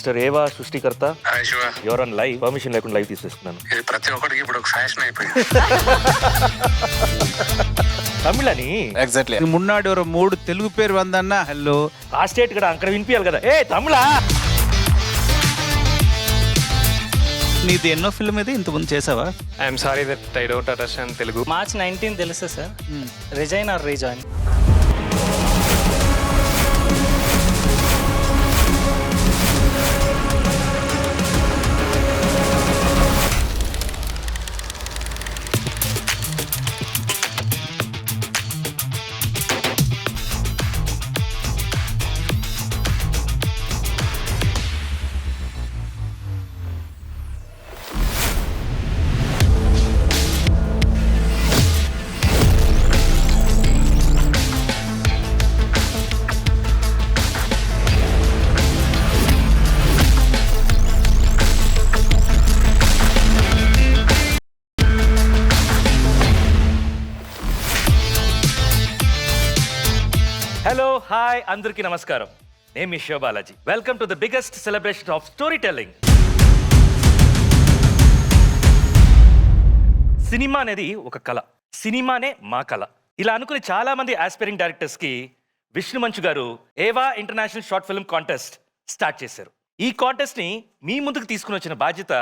Mister ఏవా సృష్టికర్త hi Shiva. Your on live, permission లేకుండా లైవ్ తీసేస్తున్నాను. ఇది ప్రతి ఒక్కడికి ఇప్పుడు ఒక ఫ్యాషన్ అయిపోయింది. తమిళని ఎగ్జాక్ట్లీ. మున్నాడు ఒక 3 తెలుగు పేరు వందన్న హలో ఆ స్టేట్ కూడా అక్కడ వినిపించాలి కదా. ఏ తమిళ నీది ఎన్నో ఫిల్మ్ ఇది ఇంతకుముందు చేసావా? I'm sorry that I don't understand Telugu. March 19 తెలుసా sir? Resign or rejoin? Hello hi అందరికీ నమస్కారం. నేను మీ Shiva Balaji. Welcome to the biggest celebration of story telling. Cinema అనేది ఒక కళ, సినిమానే మా కళ. ఇలా అనుకుని చాలా మంది ఆస్పైరింగ్ డైరెక్టర్స్ కి విష్ణు మంచు గారు ఏవా international short film contest start చేశారు. ఈ కాంటెస్ట్ ని మీ ముందుకు తీసుకుని వచ్చిన బాధ్యత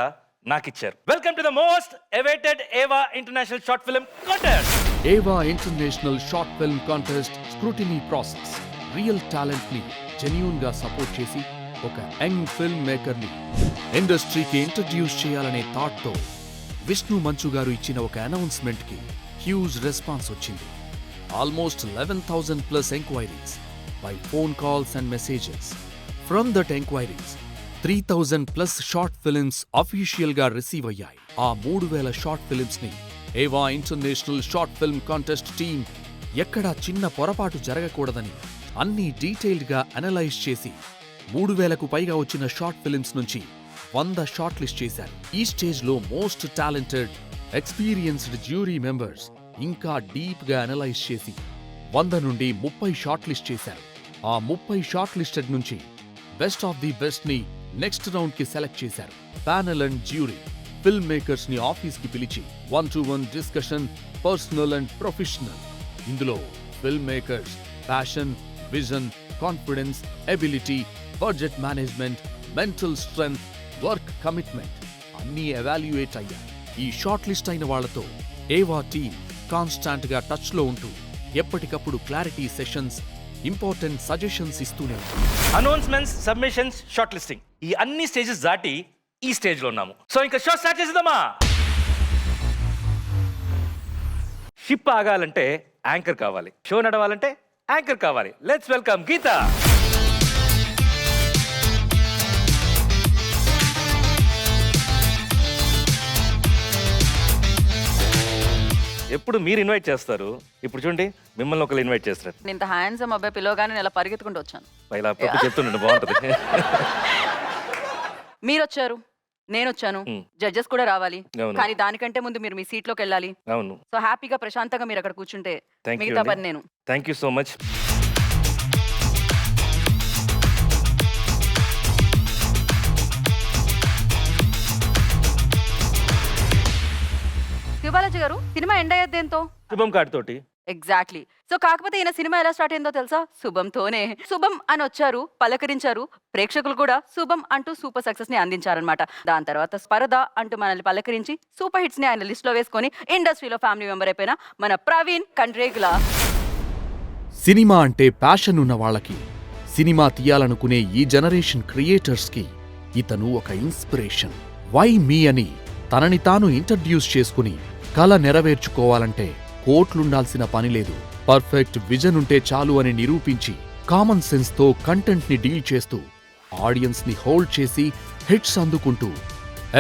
నాకు ఇచ్చారు. Welcome to the most awaited ఏవా ఇంటర్నేషనల్ షార్ట్ ఫిల్మ్ కాంటెస్ట్. ఏవా international short film contest scrutiny process real talent ని జెన్యూన్ గా సపోర్ట్ చేసి ఒక యంగ్ ఫిల్మ్ మేకర్ ని ఇండస్ట్రీకి ఇంట్రడ్యూస్ చేయాలనే థాట్ తో విష్ణు మంచు గారు ఇచ్చిన ఒక అనౌన్స్మెంట్ కి హ్యూజ్ రెస్పాన్స్ వచ్చింది. Almost 11,000+ enquiries by phone calls and messages. From that enquiries 3,000+ short films official గా రిసీవ్ అయ్యాయి. ఆ 3,000 షార్ట్ ఫిల్మ్స్ ని ఏవా international short film contest team ఎక్కడా చిన్న పొరపాటు జరగకూడదని అన్ని డీటెయిల్డ్ గా అనలైజ్ చేసి 3,000కు పైగా వచ్చిన షార్ట్ ఫిల్మ్స్ నుంచి 100 షార్ట్ లిస్ట్ చేశారు. ఈ స్టేజ్ లో most talented experienced jury members ఇంకా డీప్ గా అనలైజ్ చేసి 100 నుండి 30 షార్ట్ లిస్ట్ చేశారు. ఆ 30 షార్ట్ లిస్టెడ్ నుంచి బెస్ట్ ఆఫ్ ది బెస్ట్ ని నెక్స్ట్ రౌండ్ కి సెలెక్ట్ చేశారు. Panel and jury film makers ని ఆఫీస్ కి పిలిచి 1-to-1 discussion, personal and professional. ఇందులో film makers passion, vision, confidence, ability, budget management, mental strength, work commitment అన్నీ evaluate అయ్యాయి. ఈ షార్ట్ లిస్ట్ అయిన వాళ్లతో ఏవా టీమ్ కాన్స్టాంట్ గా టచ్ లో ఉంటూ ఎప్పటికప్పుడు క్లారిటీ సెషన్స్, ఇంపార్టెంట్ సజెషన్స్ ఇస్తూనే ఉంది. అనౌన్స్మెంట్స్, సబ్మిషన్స్, షార్ట్ లిస్టింగ్ ఈ అన్ని స్టేజెస్ దాటి ఈ స్టేజ్ లో ఉన్నాము. సో ఇంకా షో స్టార్ట్ చేద్దామా? షిప్ ఆగాలంటే యాంకర్ కావాలి, షో నడవాలంటే యాంకర్ కావాలి. లెట్స్ వెల్కమ్ గీత. ఎప్పుడు మీరు ఇన్వైట్ చేస్తారు, ఇప్పుడు చూడండి మిమ్మల్ని ఒకరు ఇన్వైట్ చేస్తారు. ఇంత హ్యాండ్సమ్ అబ్బాయి పిలవగానే నేను ఇలా పరిగెత్తుకుంటూ వచ్చాను. ఇలా చెప్తుండండి బాగుంటుంది. మీరు వచ్చారు, నేను వచ్చాను, జడ్జెస్ కూడా రావాలి. అవును. కానీ దానికంటే ముందు మీరు మీ సీట్ లోకి వెళ్ళాలి. అవును. సో హ్యాపీగా ప్రశాంతంగా మీరు అక్కడ కూర్చుంటే థ్యాంక్ యూ మిగతా పని నేను. Thank you so much. Sivabalaji గారు, సినిమా ఎండ్ అయ్యేది దేంతో? శుభం కార్డ్ తోటి. ఎగ్జాక్ట్లీ. సో కాకపోతే ఈయన సినిమా ఎలా స్టార్ట్ అయిందో తెలుసా? శుభంతోనే. శుభం అని వచ్చారు, పలకరించారు, ప్రేక్షకులు కూడా శుభం అంటూ సూపర్ సక్సెస్ ని అందించారనమాట. దాని తర్వాత స్పరద అంటూ మనల్ని పలకరించి సూపర్ హిట్స్ ని ఆయన లిస్ట్ లో వేసుకొని ఇండస్ట్రీలో ఫ్యామిలీ మెంబర్ అయిపోయిన మన ప్రవీణ్ కండ్రేగుల. సినిమా అంటే ప్యాషన్ ఉన్న వాళ్ళకి, సినిమా తీయాలనుకునే ఈ జనరేషన్ క్రియేటర్స్ కి ఇతను ఒక ఇన్స్పిరేషన్. వై మీ అని తనని తాను ఇంట్రడ్యూస్ చేసుకుని కళ నెరవేర్చుకోవాలంటే కోట్లుండాల్సిన పని లేదు. పర్ఫెక్ట్ విజన్ ఉంటే చాలు అని నిరూపించి కామన్ సెన్స్ తో కంటెంట్ ని డీల్ చేస్తూ ఆడియన్స్ ని హోల్డ్ చేసి హిట్స్ అందుకుంటూ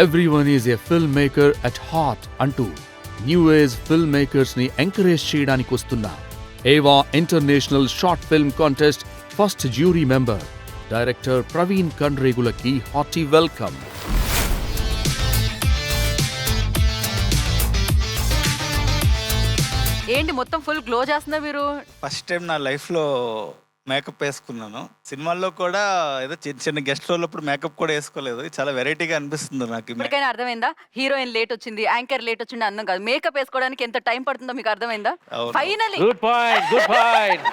everyone is a film maker at heart అంటూ న్యూ ఏజ్ ఫిల్మ్ మేకర్స్ ని ఎంకరేజ్ చేయడానికి వస్తున్న ఏవా international short film contest first jury member director Praveen కండ్రేగులకి హార్టీ వెల్కమ్. ఏంటి మొత్తం ఫుల్ గ్లో చేస్తున్నా మీరు? ఫస్ట్ టైం నా లైఫ్ లో మేకప్ వేసుకున్నాను. సినిమాల్లో కూడా ఏదో చిన్న చిన్న గెస్ట్ రోల్ అప్పుడు మేకప్ కూడా వేసుకోలేదు. చాలా వెరైటీగా అనిపిస్తుంది నాకు. ఇప్పటికైనా అర్థమైందా? హీరోయిన్ లేట్ వచ్చింది, యాంకర్ లేట్ వచ్చింది అందం కాదు. మేకప్ వేసుకోవడానికి ఎంత టైం పడుతుందో మీకు అర్థమైందా? అవును. Finally good point, good point.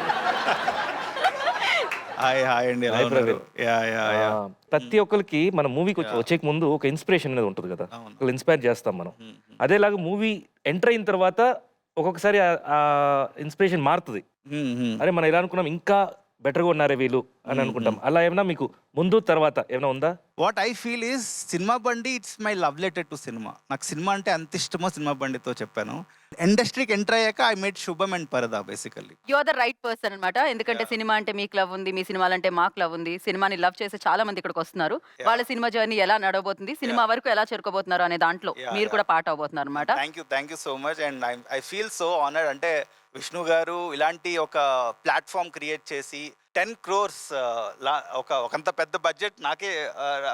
Hi అండి, ఎలా Hi, ఉన్నారు? యా. ప్రతి ఒక్కరికి మన మూవీకి వచ్చే ముందు ఒక ఇన్స్పిరేషన్ అనేది ఉంటుంది కదా, అవును. ఒకళ్ళు ఇన్స్పైర్ చేస్తాం మనం. అదేలాగా మూవీ ఎంటర్ అయిన తర్వాత ఒక్కొక్కసారి ఆ ఇన్స్పిరేషన్ మారుతుంది. అరే మనం ఇలా అనుకున్నాం, ఇంకా బెటర్గా ఉన్నారే వీళ్ళు అని అనుకుంటాం. అలా ఏమైనా మీకు ముందు తర్వాత ఏమైనా ఉందా? What I feel is Cinema Bandi it's my love letter to cinema. నాకు సినిమా అంటే అంత ఇష్టమో సినిమా బండితో చెప్పాను. ఇండస్ట్రీకి ఎంటర్ అయ్యాక I made Shubham and Paradaa basically. You are the right person అన్నమాట. ఎందుకంటే సినిమా అంటే మీకు లవ్ ఉంది, మీ సినిమాలంటే మాకు లవ్ ఉంది. సినిమాని లవ్ చేసే చాలా మంది ఇక్కడికి వస్తున్నారు. వాళ్ళ సినిమా జర్నీ ఎలా నడవబోతుంది, సినిమా వరకు ఎలా చేరుకోబోతున్నారు అనే దాంట్లో మీరు కూడా పార్ట్ అవబోతున్నారు అనమాట. Thank you so much and I feel so honoured. అంటే విష్ణు గారు ఇలాంటి ఒక ప్లాట్ఫామ్ క్రియేట్ చేసి 10 crores ఒకంత పెద్ద బడ్జెట్ నాకే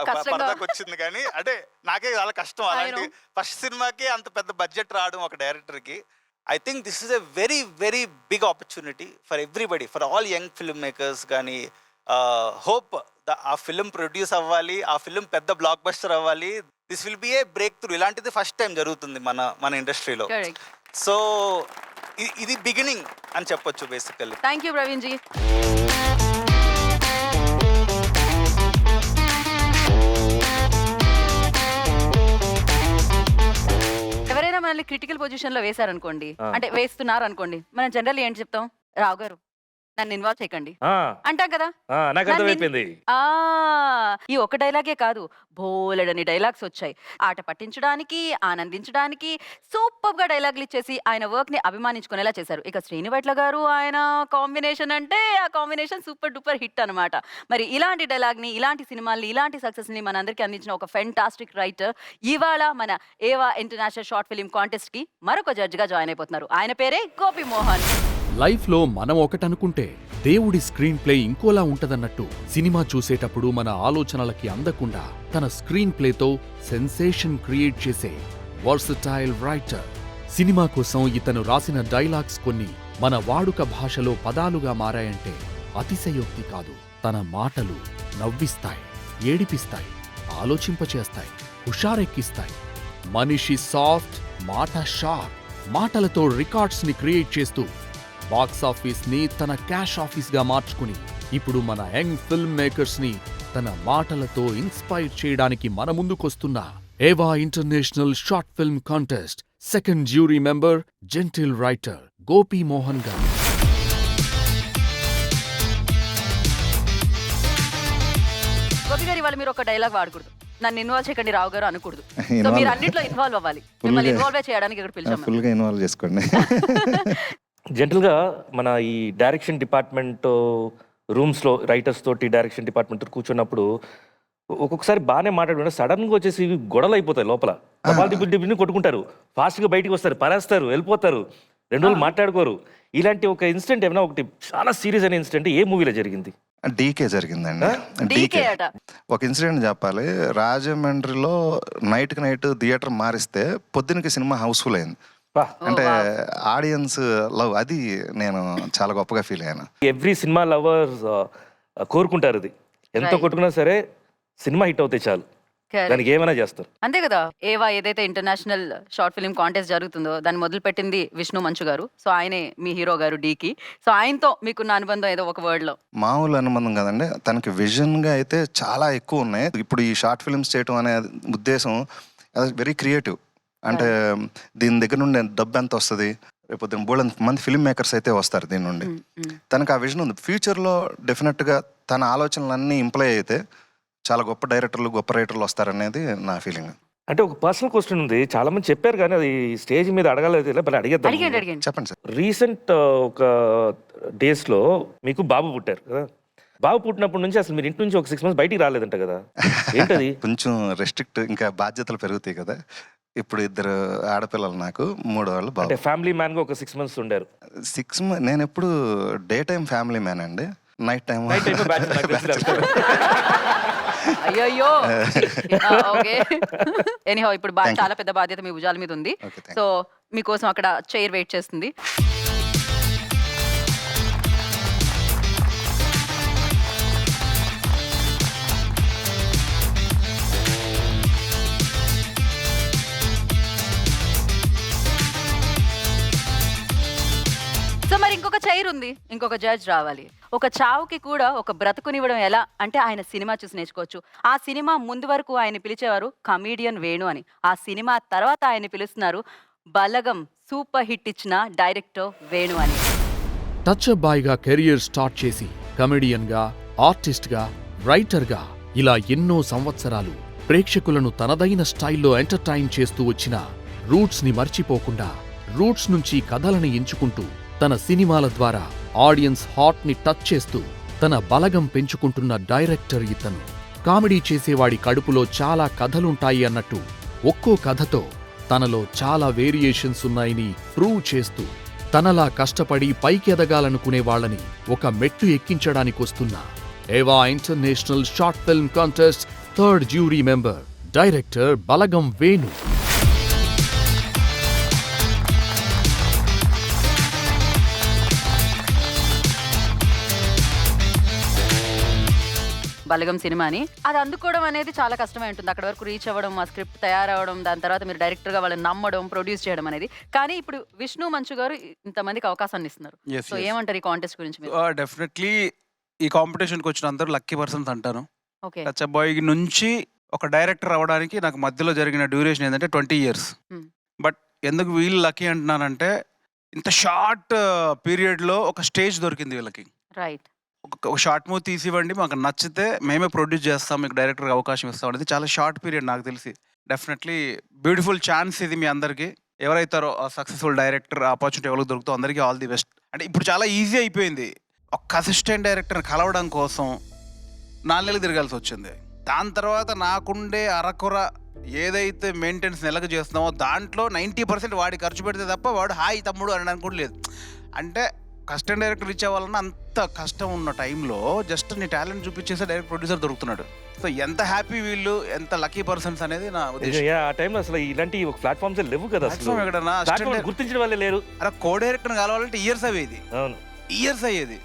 కష్టంగా. పరదాకు వచ్చింది, కానీ అంటే నాకే చాలా కష్టం. అలాంటి ఫస్ట్ సినిమాకి అంత పెద్ద బడ్జెట్ రావడం ఒక డైరెక్టర్కి. I think this is a very very big opportunity for everybody, for all young film makers. కానీ హోప్ ఆ ఫిల్మ్ ప్రొడ్యూస్ అవ్వాలి, ఆ ఫిల్మ్ పెద్ద బ్లాక్ బస్టర్ అవ్వాలి. This will be a breakthrough. ఇలాంటిది ఫస్ట్ టైం జరుగుతుంది మన ఇండస్ట్రీలో. Correct. సో ఇది బిగినింగ్ అని చెప్పొచ్చు basically. Thank you Praveen ji. ఎవరైనా మనల్ని క్రిటికల్ పొజిషన్ లో వేశారనుకోండి, అంటే వేస్తున్నారు అనుకోండి, మనం జనరల్ ఏంటి చెప్తాం? రావు గారు నన్ను ఇన్వాల్వ్ చేయకండి ఆ, అంటాం కదా. ఆ, నాకు అర్థమైపోయింది. ఈ ఒక డైలాగే కాదు, బోలెడని డైలాగ్స్ వచ్చాయి. ఆట పట్టించడానికి, ఆనందించడానికి సూపర్ గా డైలాగులు ఇచ్చేసి ఆయన వర్క్ ని అభిమానించుకునేలా చేశారు. ఇక శ్రీను వైట్ల గారు, ఆయన కాంబినేషన్ అంటే ఆ కాంబినేషన్ సూపర్ డూపర్ హిట్ అన్నమాట. మరి ఇలాంటి డైలాగ్ ని, ఇలాంటి సినిమాల్ని, ఇలాంటి సక్సెస్ ని మనందరికీ అందించిన ఒక ఫెంటాస్టిక్ రైటర్ ఇవాళ మన ఏవా ఇంటర్నేషనల్ షార్ట్ ఫిల్మ్ కాంటెస్ట్ కి మరొక జడ్జ్ గా జాయిన్ అయిపోతున్నారు. ఆయన పేరే గోపి మోహన్. లైఫ్లో మనం ఒకటనుకుంటే దేవుడి స్క్రీన్ ప్లే ఇంకోలా ఉంటదన్నట్టు సినిమా చూసేటప్పుడు మన ఆలోచనలకి అందకుండా తన స్క్రీన్ ప్లేతో సెన్సేషన్ క్రియేట్ చేసే వర్సటైల్ రైటర్. సినిమా కోసం ఇతను రాసిన డైలాగ్స్ కొన్ని మన వాడుక భాషలో పదాలుగా మారాయంటే అతిశయోక్తి కాదు. తన మాటలు నవ్విస్తాయి, ఏడిపిస్తాయి, ఆలోచింపచేస్తాయి, హుషారెక్కిస్తాయి. మనిషి సాఫ్ట్, మాట షార్ప్. మాటలతో రికార్డ్స్ ని క్రియేట్ చేస్తూ బాక్స్ ఆఫీస్ ని తన క్యాష్ ఆఫీస్ గా మార్చుకుని ఇప్పుడు మన యంగ్ ఫిల్మ్ మేకర్స్ ని తన మాటలతో ఇన్స్పైర్ చేయడానికి మన ముందుకొస్తున్న ఏవా international short film contest second jury member gentle writer Gopi Mohan గారు. గోపి గారు, ఇవాళ మీరు ఒక డైలాగ్ వాడకూడదు, నన్ను ఇన్వాల్వ్ చేయకండి రావు గారు అనకూడదు. సో మీరు అన్నిట్లో ఇన్వాల్వ్ అవ్వాలి. మిమ్మల్ని ఇన్వాల్వ్ చేయడానికి ఇక్కడ పిలిచాము. ఫుల్ గా ఇన్వాల్వ్ చేసుకోండి. జనరల్గా మన ఈ డైరెక్షన్ డిపార్ట్మెంట్ రూమ్స్లో రైటర్స్ తోటి డైరెక్షన్ డిపార్ట్మెంట్ కూర్చున్నప్పుడు ఒక్కొక్కసారి బాగానే మాట్లాడుకుంటే సడన్గా వచ్చేసి ఇవి గొడవలు అయిపోతాయి లోపల. తపాలు టిప్పిని కొట్టుకుంటారు, ఫాస్ట్గా బయటికి వస్తారు, పరేస్తారు, వెళ్ళిపోతారు, 2 రోజులు మాట్లాడుకోరు. ఇలాంటి ఒక ఇన్సిడెంట్ ఏమైనా ఒకటి చాలా సీరియస్ అయిన ఇన్సిడెంట్ ఏ మూవీలో జరిగింది? డీకే జరిగిందండి. డీకే అట. ఒక ఇన్సిడెంట్ చెప్పాలి. రాజమండ్రిలో నైట్ థియేటర్ మారిస్తే పొద్దునకి సినిమా హౌస్ఫుల్ అయింది. అంటే ఆడియన్స్ లవ్, అది నేను చాలా గొప్పగా ఫీల్ అయ్యాను. ఎవ్రీ సినిమా లవర్స్ కోరుకుంటారు ఇది. ఎంత కొట్టుకున్నా సరే సినిమా హిట్ అవుతే చాలు, దానికి ఏమైనా చేస్తారు. అంతే కదా. ఏవా ఏదైతే ఇంటర్నేషనల్ షార్ట్ ఫిల్మ్ కాంటెస్ట్ జరుగుతుందో దాన్ని మొదలు పెట్టింది విష్ణు మంచు గారు. సో ఆయనే మీ హీరో గారు డీకి. సో ఆయనతో మీకున్న అనుబంధం ఏదో ఒక వర్డ్ లో? మామూలు అనుబంధం కదండి, తనకి విజన్ గా అయితే చాలా ఎక్కువ ఉన్నాయి. ఇప్పుడు ఈ షార్ట్ ఫిల్మ్స్ చేయటం అనే ఉద్దేశం వెరీ క్రియేటివ్. అంటే దీని దగ్గర నుండి డబ్బు ఎంత వస్తుంది, రేపు బోల్డ్ మంది ఫిల్మ్ మేకర్స్ అయితే వస్తారు దీని నుండి. తనకు ఆ విజన్ ఉంది. ఫ్యూచర్లో డెఫినెట్గా తన ఆలోచనలన్నీ ఇంప్లై అయితే చాలా గొప్ప డైరెక్టర్లు, గొప్ప రైటర్లు వస్తారనేది నా ఫీలింగ్. అంటే ఒక పర్సనల్ క్వశ్చన్ ఉంది, చాలా మంది చెప్పారు కానీ అది స్టేజ్ మీద అడగలేదు, మరి అడిగేద్దాం. చెప్పండి సార్. రీసెంట్ ఒక డేస్లో మీకు బాబు పుట్టారు కదా. బాబు పుట్టినప్పటి నుంచి అసలు మీరు ఇంటి నుంచి ఒక 6 months బయటికి రాలేదంట కదా, ఏంటది? కొంచెం రెస్ట్రిక్ట్, ఇంకా బాధ్యతలు పెరుగుతాయి కదా. ఇప్పుడు 2 ఆడపిల్లలు, నాకు 3వ వాళ్ళు బాబు. అంటే ఫ్యామిలీ మ్యాన్ గా ఒక 6 months ఉండారు. నేను ఎప్పుడు డే టైం ఫ్యామిలీ మ్యాన్ అండి, నైట్ టైం అయ్యో. ఓకే, ఎనీహౌ ఇప్పుడు చాలా పెద్ద బాధ్యత మీ భుజాల మీద ఉంది. సో మీకోసం అక్కడ చైర్ వెయిట్ చేస్తుంది. చైర్ ఉంది, ఇంకొక జడ్జ్ రావాలి. ఒక చావుకి కూడా ఒక బ్రతుకునివ్వడం ఎలా అంటే ఆయన సినిమా చూసి నేర్చుకోవచ్చు. ఆ సినిమా ముందు వరకు ఆయన పిలిచేవారు కమీడియన్ వేణు అని. ఆ సినిమా తర్వాత ఆయన పిలుస్తున్నారు బలగం సూపర్ హిట్ ఇచ్చిన డైరెక్టర్ వేణు అని. టచ్ బాయ్గా కెరియర్ స్టార్ట్ చేసి కమెడియన్గా, ఆర్టిస్ట్గా, రైటర్గా ఇలా ఎన్నో సంవత్సరాలు ప్రేక్షకులను తనదైన స్టైల్లో ఎంటర్టైన్ చేస్తూ వచ్చిన రూట్స్ని మర్చిపోకుండా రూట్స్ నుంచి కథలని ఎంచుకుంటూ తన సినిమాల ద్వారా ఆడియన్స్ హార్ట్ని టచ్ చేస్తూ తన బలగం పెంచుకుంటున్న డైరెక్టర్ ఇతను. కామెడీ చేసేవాడి కడుపులో చాలా కథలుంటాయి అన్నట్టు ఒక్కో కథతో తనలో చాలా వేరియేషన్స్ ఉన్నాయని ప్రూవ్ చేస్తూ తనలా కష్టపడి పైకెదగాలనుకునే వాళ్ళని ఒక మెట్టు ఎక్కించడానికొస్తున్న ఏవా international short film contest third jury member director Balagam Venu. Balagam సినిమాని అది అందుకోవడం అనేది చాలా కష్టమై ఉంటుంది. అక్కడ వరకు రీచ్ అవ్వడం, ఆ స్క్రిప్ట్ తయారవడం, దాని తర్వాత మీరు డైరెక్టర్గా వాళ్ళని నమ్మడం, ప్రొడ్యూస్ చేయడం అనేది. కానీ ఇప్పుడు విష్ణు మంచు గారు ఇంతమందికి అవకాశాన్ని ఇస్తున్నారు. Yes, so yes. ఏమంటారు ఈ కాంటెస్ట్ గురించి మీరు? డెఫినెట్లీ ఈ కాంపిటీషన్కి వచ్చిన అందరూ లక్కీ పర్సన్స్ అంటాను. ఓకే. టచ్ బాయ్ నుంచి ఒక డైరెక్టర్ అవ్వడానికి నాకు మధ్యలో జరిగిన డ్యూరేషన్ ఏంటంటే 20 years. Hmm. బట్ ఎందుకు వీళ్ళు లక్కీ అంటున్నానంటే ఇంత షార్ట్ పీరియడ్లో ఒక స్టేజ్ దొరికింది వీళ్ళకి. రైట్. ఒక షార్ట్ మూవీ తీసివ్వండి, మాకు నచ్చితే మేమే ప్రొడ్యూస్ చేస్తాం, మీకు డైరెక్టర్గా అవకాశం ఇస్తాం అనేది చాలా షార్ట్ పీరియడ్ నాకు తెలిసి. డెఫినెట్లీ బ్యూటిఫుల్ ఛాన్స్ ఇది మీ అందరికీ. ఎవరైతారో సక్సెస్ఫుల్ డైరెక్టర్ ఆపర్చునిటీ ఎవరికి దొరుకుతో అందరికీ ఆల్ ది బెస్ట్. అంటే ఇప్పుడు చాలా ఈజీ అయిపోయింది. ఒక అసిస్టెంట్ డైరెక్టర్ని కలవడం కోసం 4 నెలలు తిరగాల్సి వచ్చింది. దాని తర్వాత నాకుండే అరకొర ఏదైతే మెయింటెనెన్స్ నెలకు చేస్తున్నామో దాంట్లో 90% వాడి ఖర్చు పెడితే తప్ప వాడు హాయ్ తమ్ముడు అనడానికి కూడా లేదు. అంటే అసిస్టెంట్ డైరెక్టర్ ఇచ్చే వాళ్ళని అంత కష్టం ఉన్న టైంలో జస్ట్ నీ టాలెంట్ చూపించేసే డైరెక్ట్ ప్రొడ్యూసర్ దొరుకుతున్నాడు. సో ఎంత హ్యాపీ వీళ్ళు, ఎంత లక్కీ పర్సన్స్ అనేది నా ఉద్దేశం. ఆ టైంలో అసలు ఇలాంటి ప్లాట్ఫామ్స్ లేవు కదా, అసలు Platform ఎక్కడన్నా Platform గుర్తించిన వాళ్ళే లేరు. అలా కో డైరెక్టర్ని కలవాలంటే ఇయర్స్ అయ్యేది, అవును. ఇయర్స్ అయ్యేది.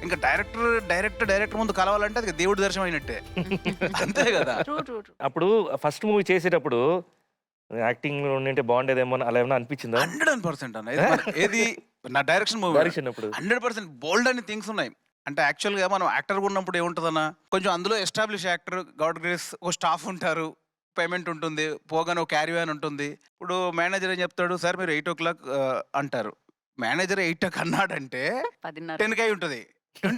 ఇంకా డైరెక్టర్ ముందు కలవాలంటే అది దేవుడి దర్శనం అయినట్టే. అంతే కదా. True true true. అప్పుడు ఫస్ట్ మూవీ చేసేటప్పుడు యాక్టింగ్ ఉంటే బాగుండేదేమో అని అలా ఏమైనా అనిపించిందా? 100% అన్న ఏది నా డైరెక్షన్ మూవీ డైరెక్షన్ అప్పుడు 100% బోల్డ్ అని థింగ్స్ ఉన్నాయి. అంటే యాక్చువల్గా మనం యాక్టర్గా ఉన్నప్పుడు ఏముంటుందన్నా, కొంచెం అందులో ఎస్టాబ్లిష్ యాక్టర్, గాడ్ గ్రేస్, ఒక స్టాఫ్ ఉంటారు, పేమెంట్ ఉంటుంది, పోగానే ఒక క్యారీ వ్యాన్ ఉంటుంది. ఇప్పుడు మేనేజర్ ఏం చెప్తాడు, సార్ మీరు 8 o'clock అంటారు. మేనేజర్ 8 అన్నాడంటే 10:30. 10 అయి ఉంటుంది.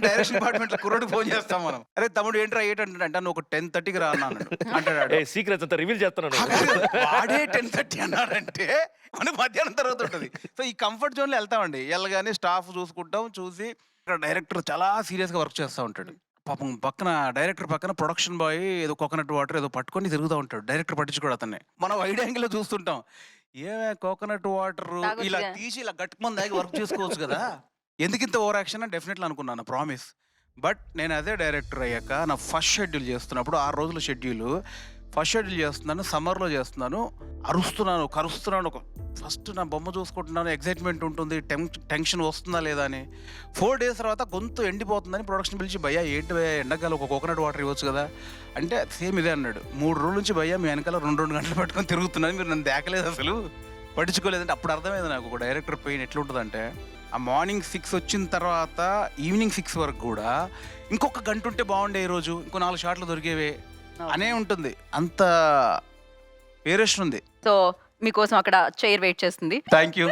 డైరెక్షన్ డిపార్ట్మెంట్ లో కుర్రోడికి ఫోన్ చేస్తాం మనం, అరే తమ్ముడు ఏంట్రా 8 అంటే నువ్వు ఒక 10:30కి రా అన్నాడు అంటాడు. సీక్రెట్స్ అంతా రివీల్ చేస్తున్నాను. వాడే 10:30 అన్నాడంటే మన మధ్యాహ్నం తర్వాత ఉంటుంది. సో ఈ కంఫర్ట్ జోన్లో వెళ్తామండి. వెళ్ళగానే స్టాఫ్ చూసుకుంటాం, చూసి ఇక్కడ డైరెక్టర్ చాలా సీరియస్గా వర్క్ చేస్తూ ఉంటాడు. పాపం పక్కన డైరెక్టర్ పక్కన ప్రొడక్షన్ బాయ్ ఏదో కోకోనట్ వాటర్ ఏదో పట్టుకొని తిరుగుతూ ఉంటాడు. డైరెక్టర్ పట్టించుకోడు అతన్ని. మనం వైడ్ యాంగిల్లో చూస్తుంటాం, ఏమే కోకోనట్ వాటర్ ఇలా తీసి ఇలా గట్టుకుని దాగి వర్క్ చేసుకోవచ్చు కదా, ఎందుకు ఇంత ఓవర్ యాక్షన్ అని డెఫినెట్లీ అనుకున్నాను, ప్రామిస్. బట్ నేను అదే డైరెక్టర్ అయ్యాక నా ఫస్ట్ షెడ్యూల్ చేస్తున్నప్పుడు 6 రోజుల షెడ్యూల్, ఫస్ట్ షెడ్యూల్ చేస్తున్నాను, సమ్మర్లో చేస్తున్నాను, అరుస్తున్నాను, కరుస్తున్నాను. ఒక ఫస్ట్ నా బొమ్మ చూసుకుంటున్నాను, ఎగ్జైట్మెంట్ ఉంటుంది, టెన్షన్ వస్తుందా లేదా అని. 4 days తర్వాత గొంతు ఎండిపోతుందని ప్రొడక్షన్ పిలిచి, భయ్యా ఏంటి భయ్యా ఎండాకాలం ఒక కోకోనట్ వాటర్ ఇవ్వచ్చు కదా అంటే సేమ్ ఇదే అన్నాడు. 3 రోజుల నుంచి భయ్యా మీ వెనకాల 2 గంటలు పట్టుకొని తిరుగుతున్నాను, మీరు నన్ను దేకలేదు, అసలు పట్టించుకోలేదంటే. అప్పుడు అర్థమైంది నాకు ఒక డైరెక్టర్ పెయిన్ ఎట్లుంటుందంటే, ఆ మార్నింగ్ 6 వచ్చిన తర్వాత ఈవినింగ్ 6 వరకు కూడా ఇంకొక గంట ఉంటే బాగుండే, ఈరోజు ఇంకో 4 షాట్లు దొరికేవే అనే ఉంటుంది. అంత వేరియేషన్ ఉంది. సో మీకోసం అక్కడ చైర్ వెయిట్ చేస్తుంది. Thank you.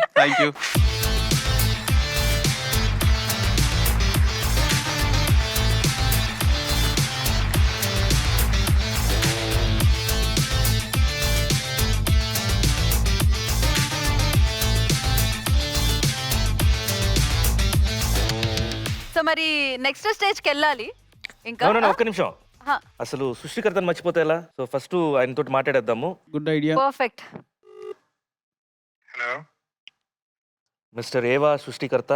సో మరి నెక్స్ట్ స్టేజ్కి వెళ్ళాలి ఇంకా. అవునన్నా, ఒక్క నిమిషం. హా. అసలు సృష్టికర్తను మర్చిపోతే ఎలా? సో ఫస్ట్ ఆయనతో మాట్లాడేద్దాము. Good idea. Perfect. Hello. Mister ఏవా సృష్టికర్త.